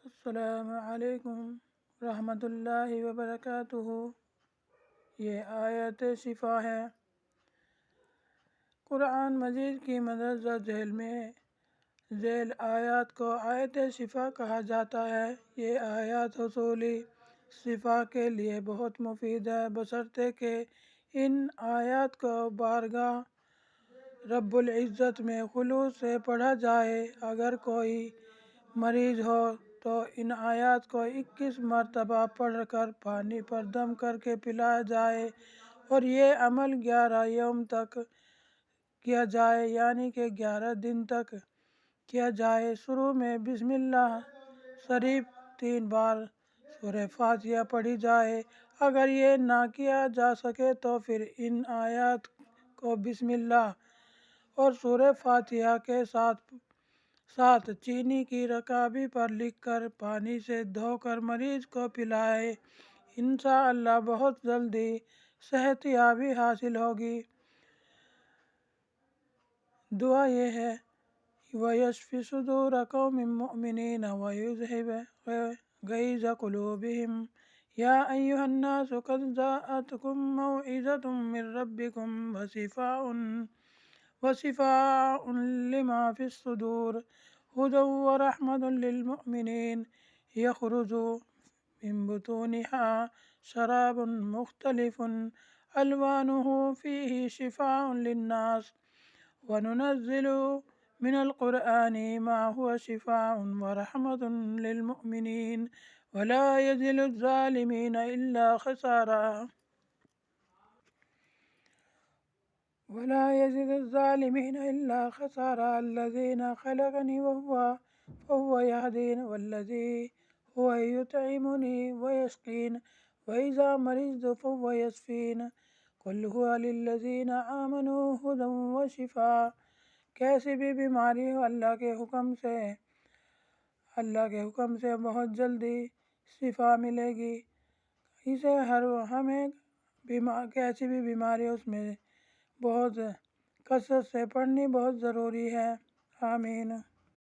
السلام علیکم رحمۃ اللہ وبرکاتہ۔ یہ آیت شفا ہے۔ قرآن مجید کی مندرجہ ذیل آیات کو آیت شفا کہا جاتا ہے۔ یہ آیات حصولی شفا کے لیے بہت مفید ہے، بشرطے کہ ان آیات کو بارگاہ رب العزت میں خلوص سے پڑھا جائے۔ اگر کوئی مریض ہو تو ان آیات کو 21 مرتبہ پڑھ کر پانی پر دم کر کے پلایا جائے، اور یہ عمل 11 یوم تک کیا جائے، یعنی کہ 11 دن تک کیا جائے۔ شروع میں بسم اللہ شریف 3 بار سورہ فاتحہ پڑھی جائے۔ اگر یہ نہ کیا جا سکے تو پھر ان آیات کو بسم اللہ اور سورہ فاتحہ کے ساتھ چینی کی رکابی پر لکھ کر پانی سے دھو کر مریض کو پلائے۔ انشاءاللہ بہت جلدی صحت یابی حاصل ہوگی۔ دعا یہ ہے: وَيَشْفِ صُدُورَ قَوْمٍ مُّؤْمِنِينَ وَيُذْهِبَ غَيْظَ قُلُوبِهِمْ يَا أَيُّهَا النَّاسُ قَدْ جَاءَتْكُم مَّوْعِظَةٌ مِّن رَّبِّكُمْ وَشِفَاءٌ لِّمَا فِي الصُّدُورِ هُدًى وَرَحْمَةٌ لِّلْمُؤْمِنِينَ يَخْرُجُ مِن بُطُونِهَا شَرَابٌ مُّخْتَلِفٌ أَلْوَانُهُ فِيهِ شِفَاءٌ لِّلنَّاسِ وَنُنَزِّلُ مِنَ الْقُرْآنِ مَا هُوَ شِفَاءٌ وَرَحْمَةٌ لِّلْمُؤْمِنِينَ وَلَا يَزِدُ الظَّالِمِينَ إِلَّا خَسَارًا۔ الَّذِي خَلَقَنِي فَهُوَ يَهْدِينِ وَالَّذِي هُوَ يُطْعِمُنِي وَيَسْقِينِ وَإِذَا مَرِضْتُ فَهُوَ يَشْفِينِ قُلْ هُوَ لِلَّذِينَ آمَنُوا هُدًى وَشِفَاءٌ۔ کیسی بھی بیماری ہو، اللہ کے حکم سے بہت جلدی شفا ملے گی۔ اسے ہمیں کیسی بھی بیماری ہو اس میں بہت کثرت سے پڑھنی بہت ضروری ہے۔ آمین۔